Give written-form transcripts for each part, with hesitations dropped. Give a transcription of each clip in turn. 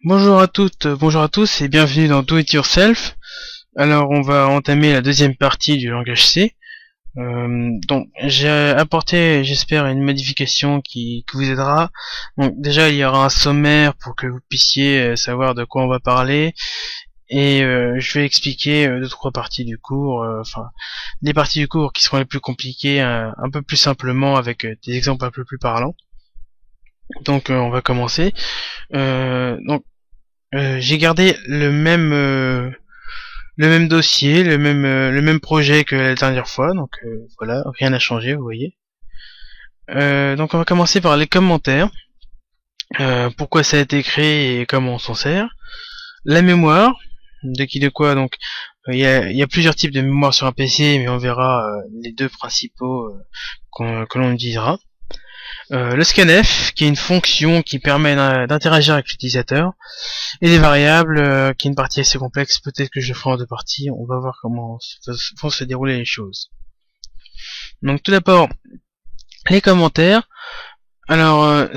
Bonjour à toutes, bonjour à tous et bienvenue dans Do It Yourself. Alors on va entamer la deuxième partie du langage C. Donc j'ai apporté, j'espère, une modification qui vous aidera. Donc déjà il y aura un sommaire pour que vous puissiez savoir de quoi on va parler. Et je vais expliquer deux trois parties du cours, enfin les parties du cours qui seront les plus compliquées un peu plus simplement avec des exemples un peu plus parlants. Donc on va commencer. J'ai gardé le même dossier, le même projet que la dernière fois, donc voilà, rien n'a changé, vous voyez. Donc on va commencer par les commentaires. Pourquoi ça a été créé et comment on s'en sert. La mémoire, de qui de quoi, donc il y a plusieurs types de mémoire sur un PC, mais on verra les deux principaux que l'on utilisera. Le scanf, qui est une fonction qui permet d'interagir avec l'utilisateur, et les variables, qui est une partie assez complexe, peut-être que je le ferai en deux parties, on va voir comment vont se dérouler les choses. Donc tout d'abord, les commentaires. Alors,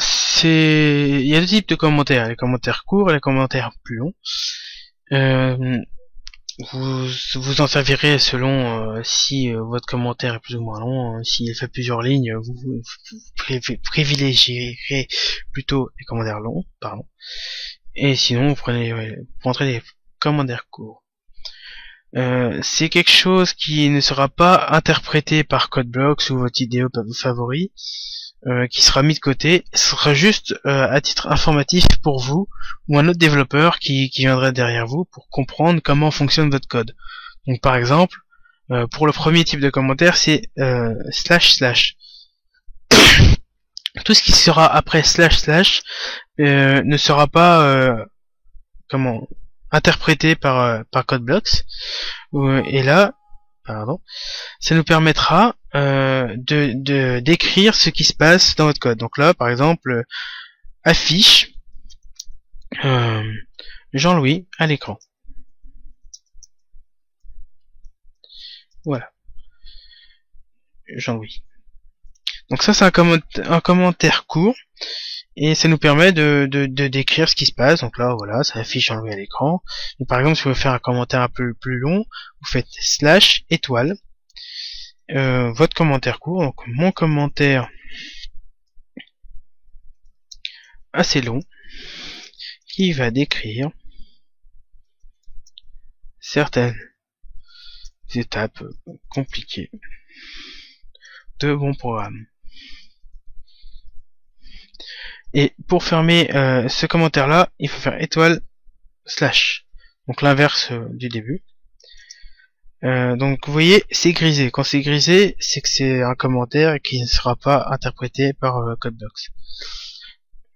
il y a deux types de commentaires, les commentaires courts et les commentaires plus longs. Vous en servirez selon si votre commentaire est plus ou moins long. S'il fait plusieurs lignes, vous privilégierez plutôt les commentaires longs, et sinon vous prendrez des commentaires courts. C'est quelque chose qui ne sera pas interprété par CodeBlocks ou votre IDE favori, qui sera mis de côté. Ce sera juste à titre informatif pour vous ou un autre développeur qui viendrait derrière vous pour comprendre comment fonctionne votre code. Donc par exemple, pour le premier type de commentaire, c'est // Tout ce qui sera après // ne sera pas interprété par CodeBlocks. Et là, ça nous permettra de décrire ce qui se passe dans votre code. Donc là, par exemple, affiche Jean-Louis à l'écran. Voilà. Jean-Louis. Donc ça, c'est un commentaire court. Et ça nous permet de décrire ce qui se passe. Donc là, voilà, ça affiche Jean-Louis à l'écran. Et par exemple, si vous voulez faire un commentaire un peu plus long, vous faites /étoile. Votre commentaire court, donc mon commentaire assez long, qui va décrire certaines étapes compliquées de mon programme. Et pour fermer ce commentaire là, il faut faire étoile /, donc l'inverse du début. Donc vous voyez, c'est grisé. Quand c'est grisé, c'est que c'est un commentaire qui ne sera pas interprété par CodeBlocks.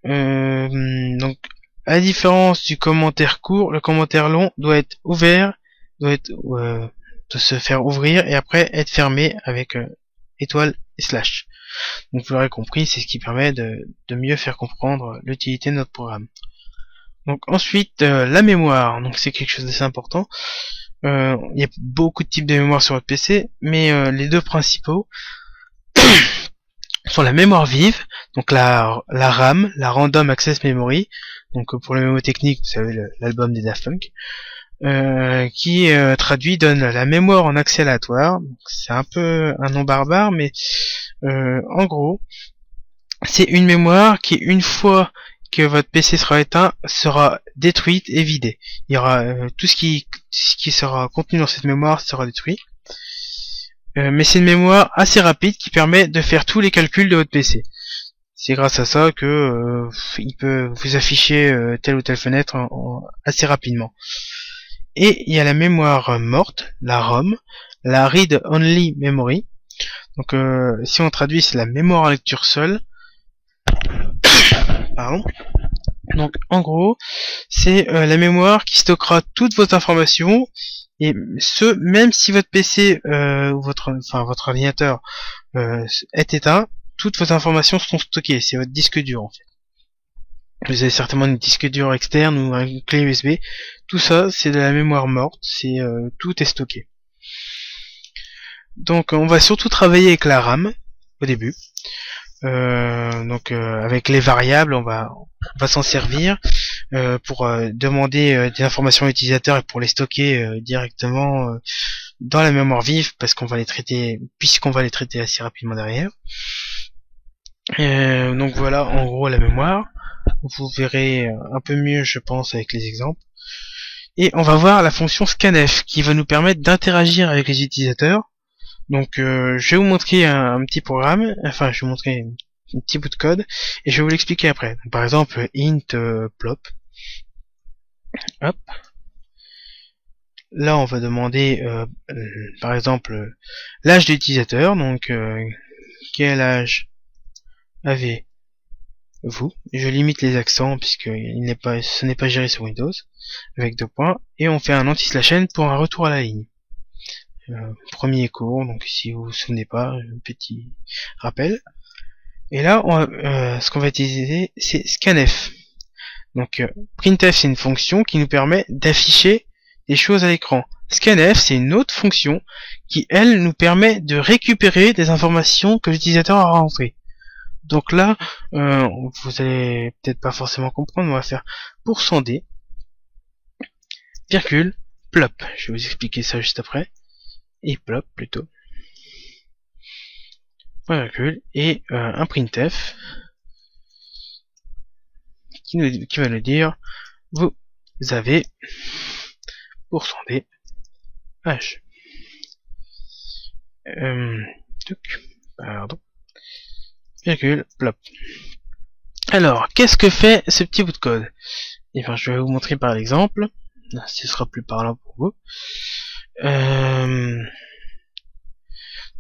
Donc à la différence du commentaire court, le commentaire long doit être ouvert, doit se faire ouvrir et après être fermé avec étoile et /. Donc vous l'aurez compris, c'est ce qui permet de mieux faire comprendre l'utilité de notre programme. Donc ensuite, la mémoire, donc c'est quelque chose d'assez important. Il y a beaucoup de types de mémoire sur votre PC, mais les deux principaux sont la mémoire vive, donc la RAM, la Random Access Memory, donc pour le mnémotechnique, vous savez, l'album des Daft Punk, qui donne la mémoire en accès aléatoire. C'est un peu un nom barbare, mais en gros, c'est une mémoire qui, une fois que votre PC sera éteint, sera détruite et vidée. Il y aura tout ce qui sera contenu dans cette mémoire sera détruit. Mais c'est une mémoire assez rapide qui permet de faire tous les calculs de votre PC. C'est grâce à ça que il peut vous afficher telle ou telle fenêtre assez rapidement. Et il y a la mémoire morte, la ROM, la Read Only Memory. Donc si on traduit, c'est la mémoire à lecture seule. Donc en gros, c'est la mémoire qui stockera toutes vos informations, et ce même si votre PC ou votre ordinateur est éteint, toutes vos informations sont stockées. C'est votre disque dur en fait. Vous avez certainement une disque dur externe ou une clé USB. Tout ça, c'est de la mémoire morte. Tout est stocké. Donc on va surtout travailler avec la RAM au début. Avec les variables, on va s'en servir. pour demander des informations aux utilisateurs et pour les stocker directement dans la mémoire vive, parce qu'on va les traiter, puisqu'on va les traiter assez rapidement derrière. Donc voilà en gros la mémoire. Vous verrez un peu mieux, je pense, avec les exemples. Et on va voir la fonction scanf qui va nous permettre d'interagir avec les utilisateurs. Donc je vais vous montrer un petit programme, enfin je vais vous montrer un petit bout de code et je vais vous l'expliquer après. Donc, par exemple int plop. Hop. Là on va demander par exemple l'âge de l'utilisateur. Donc quel âge avez-vous? Je limite les accents puisque ce n'est pas géré sur Windows, avec 2 points, et on fait un anti/n pour un retour à la ligne. Premier cours, donc si vous vous souvenez pas, un petit rappel. Et là, ce qu'on va utiliser, c'est scanf. Donc printf, c'est une fonction qui nous permet d'afficher des choses à l'écran. Scanf, c'est une autre fonction qui, elle, nous permet de récupérer des informations que l'utilisateur a rentrées. Donc là, vous allez peut-être pas forcément comprendre, on va faire %d, virgule, plop. Je vais vous expliquer ça juste après. Et plop plutôt. Virgule, et un printf qui va nous dire vous avez %d h. Pardon. Virgule, plop. Alors, qu'est-ce que fait ce petit bout de code? Et bien, je vais vous montrer par l'exemple. Ce sera plus parlant pour vous.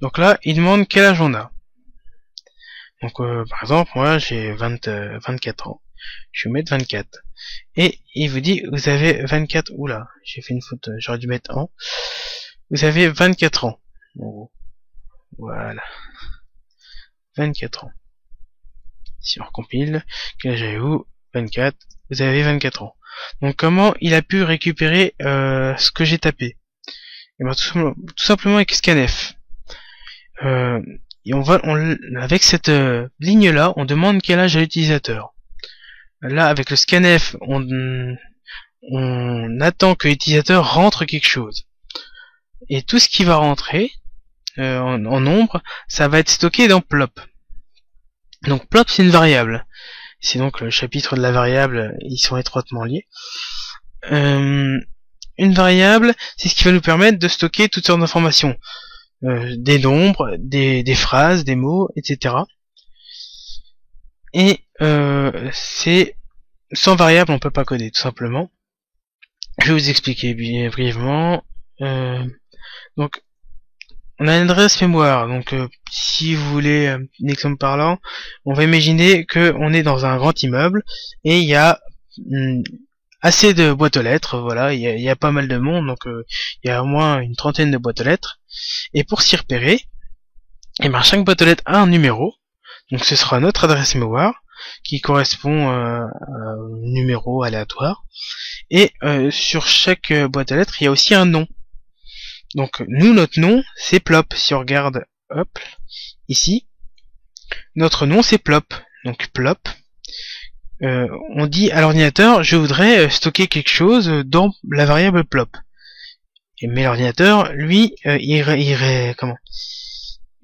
Donc là, il demande quel âge on a. Donc, par exemple, moi, j'ai 24 ans. Je vais mettre 24. Et il vous dit, vous avez 24... Oula, j'ai fait une faute, j'aurais dû mettre an. Vous avez 24 ans. En gros. Voilà. 24 ans. Si on recompile, quel âge avez-vous? 24. Vous avez 24 ans. Donc comment il a pu récupérer ce que j'ai tapé? Et ben, tout simplement avec scanf. Et avec cette ligne là, on demande quel âge a l'utilisateur. Là, avec le scanf, on attend que l'utilisateur rentre quelque chose. Et tout ce qui va rentrer en nombre, ça va être stocké dans plop. Donc plop, c'est une variable. C'est donc le chapitre de la variable, ils sont étroitement liés. Une variable, c'est ce qui va nous permettre de stocker toutes sortes d'informations. Des nombres, des phrases, des mots, etc. Et c'est sans variable, on peut pas coder, tout simplement. Je vais vous expliquer brièvement. Donc, on a une adresse mémoire. Donc, si vous voulez un exemple parlant, on va imaginer que on est dans un grand immeuble et il y a assez de boîtes aux lettres. Voilà, il y a pas mal de monde, donc il y a au moins une trentaine de boîtes aux lettres. Et pour s'y repérer, et ben chaque boîte aux lettres a un numéro. Donc, ce sera notre adresse mémoire qui correspond à un numéro aléatoire. Et sur chaque boîte à lettres, il y a aussi un nom. Donc nous, notre nom, c'est plop. Si on regarde, hop, ici, notre nom, c'est plop. Donc plop. On dit à l'ordinateur, je voudrais stocker quelque chose dans la variable plop. Mais l'ordinateur, lui, il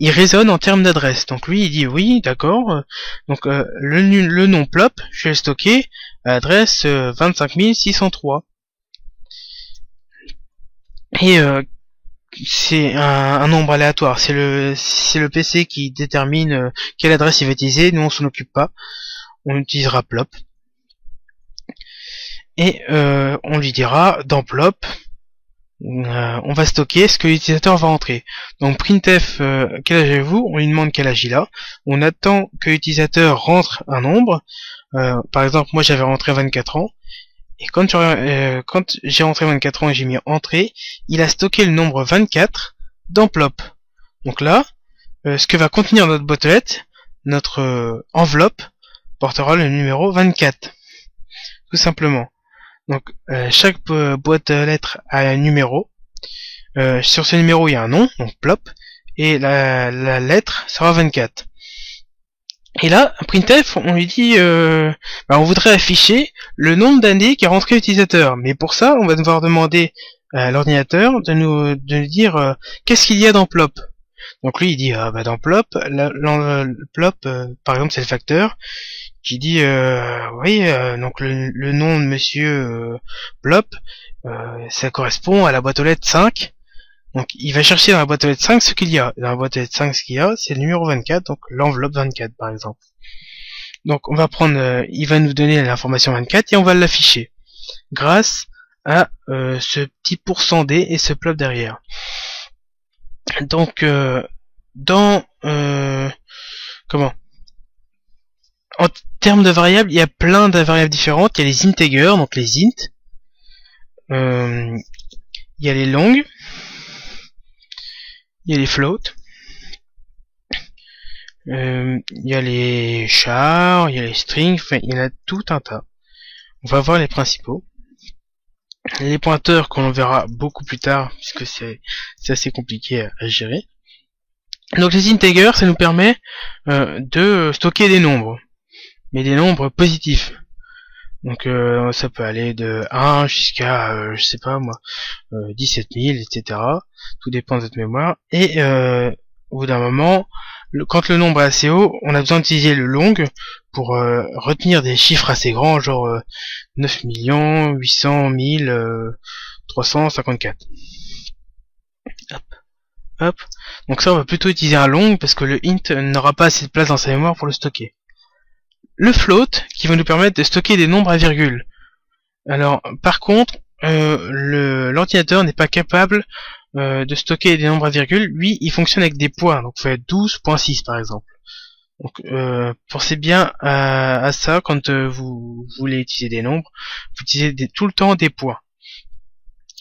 raisonne en termes d'adresse. Donc lui, il dit oui, d'accord. Donc le nom plop, je vais le stocker à l'adresse 25603. Et c'est un nombre aléatoire. C'est le PC qui détermine quelle adresse il va utiliser. Nous, on s'en occupe pas. On utilisera plop. Et on lui dira dans plop, on va stocker ce que l'utilisateur va rentrer. Donc printf, quel âge avez-vous? On lui demande quel âge il a. On attend que l'utilisateur rentre un nombre. Par exemple, moi j'avais rentré 24 ans. Et quand j'ai rentré 24 ans et j'ai mis entrée, il a stocké le nombre 24 dans plop. Donc là, ce que va contenir notre boîte aux lettres, notre enveloppe, portera le numéro 24. Tout simplement. Donc chaque boîte aux lettres a un numéro. Sur ce numéro, il y a un nom, donc plop, et la lettre sera 24. Et là, printf, on lui dit, on voudrait afficher le nombre d'années qu'a rentré l'utilisateur. Mais pour ça, on va devoir demander à l'ordinateur de nous dire qu'est-ce qu'il y a dans plop. Donc lui, il dit, dans plop, plop, par exemple, c'est le facteur qui dit, oui, donc le nom de monsieur plop, ça correspond à la boîte aux lettres 5. Donc il va chercher dans la boîte aux lettres 5 ce qu'il y a. Dans la boîte aux lettres 5, ce qu'il y a, c'est le numéro 24, donc l'enveloppe 24 par exemple. Donc on va prendre, il va nous donner l'information 24 et on va l'afficher grâce à ce petit %d et ce plop derrière. Donc dans en termes de variables, il y a plein de variables différentes. Il y a les integers, donc les int. Il y a les longs. Il y a les floats. Il y a les chars, il y a les strings, enfin il y en a tout un tas. On va voir les principaux. Les pointeurs qu'on verra beaucoup plus tard, puisque c'est assez compliqué à gérer. Donc les integers, ça nous permet de stocker des nombres, mais des nombres positifs. Donc ça peut aller de 1 jusqu'à, je sais pas moi, 17 000, etc. Tout dépend de votre mémoire. Et au bout d'un moment, quand le nombre est assez haut, on a besoin d'utiliser le long pour retenir des chiffres assez grands, genre 9 800 354. Hop. Hop. Donc ça, on va plutôt utiliser un long parce que le int n'aura pas assez de place dans sa mémoire pour le stocker. Le float, qui va nous permettre de stocker des nombres à virgule. Alors, par contre, l'ordinateur n'est pas capable de stocker des nombres à virgule. Lui, il fonctionne avec des points. Donc, vous faites 12.6 par exemple. Donc, pensez bien à ça quand vous voulez utiliser des nombres. Vous utilisez tout le temps des points.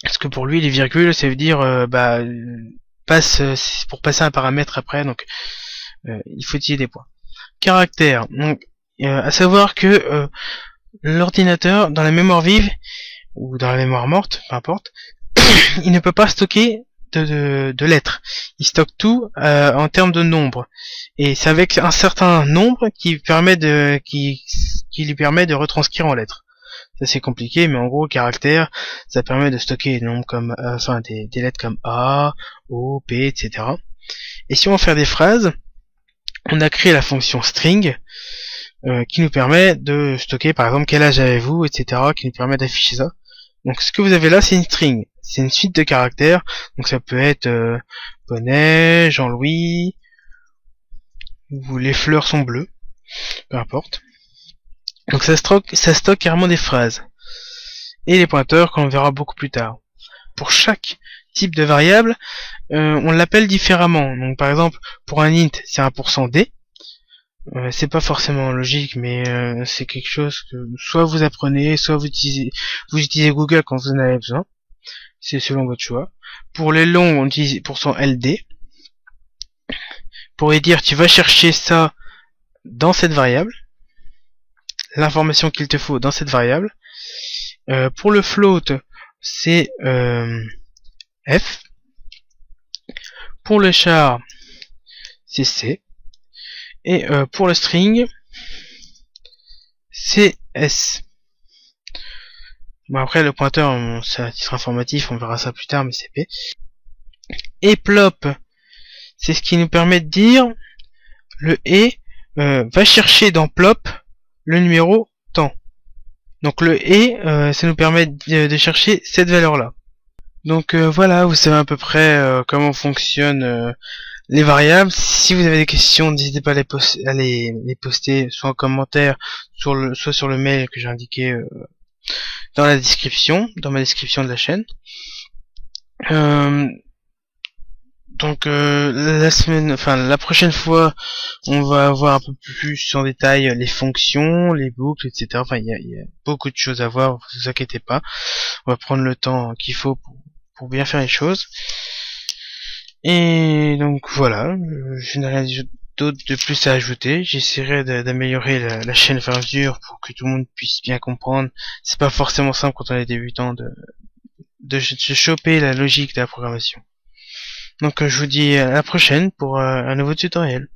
Parce que pour lui, les virgules, ça veut dire pour passer un paramètre après. Donc, il faut utiliser des points. Caractères. Donc, à savoir que l'ordinateur, dans la mémoire vive ou dans la mémoire morte, peu importe, il ne peut pas stocker de lettres. Il stocke tout en termes de nombres. Et c'est avec un certain nombre qui lui permet de retranscrire en lettres. Ça c'est compliqué, mais en gros, caractère, ça permet de stocker des nombres comme, des lettres comme A, O, P, etc. Et si on veut faire des phrases, on a créé la fonction string, qui nous permet de stocker par exemple quel âge avez-vous, etc., qui nous permet d'afficher ça. Donc ce que vous avez là, c'est une string, c'est une suite de caractères, donc ça peut être Bonnet, Jean-Louis, ou les fleurs sont bleues, peu importe. Donc ça stocke carrément des phrases. Et les pointeurs qu'on verra beaucoup plus tard. Pour chaque type de variable, on l'appelle différemment. Donc par exemple, pour un int, c'est un %d. C'est pas forcément logique, mais c'est quelque chose que soit vous apprenez, soit vous utilisez Google quand vous en avez besoin. C'est selon votre choix. Pour les longs, on utilise %ld. Pour dire tu vas chercher ça dans cette variable, l'information qu'il te faut dans cette variable. Pour le float, c'est f. Pour le char, c'est c. Et pour le string, c'est S. Bon après le pointeur, c'est à titre informatif, on verra ça plus tard, mais c'est P. Et plop, c'est ce qui nous permet de dire le et va chercher dans plop le numéro tant. Donc le et, ça nous permet de chercher cette valeur-là. Donc voilà, vous savez à peu près comment fonctionnent les variables. Si vous avez des questions, n'hésitez pas à les poster soit en commentaire, soit sur le mail que j'ai indiqué dans ma description de la chaîne. Donc la prochaine fois, on va voir un peu plus en détail les fonctions, les boucles, etc. Enfin, il y a beaucoup de choses à voir, ne vous inquiétez pas. On va prendre le temps qu'il faut pour bien faire les choses. Et donc voilà, je n'ai rien d'autre de plus à ajouter. J'essaierai d'améliorer la chaîne au fur et à mesure pour que tout le monde puisse bien comprendre. C'est pas forcément simple quand on est débutant de choper la logique de la programmation. Donc je vous dis à la prochaine pour un nouveau tutoriel.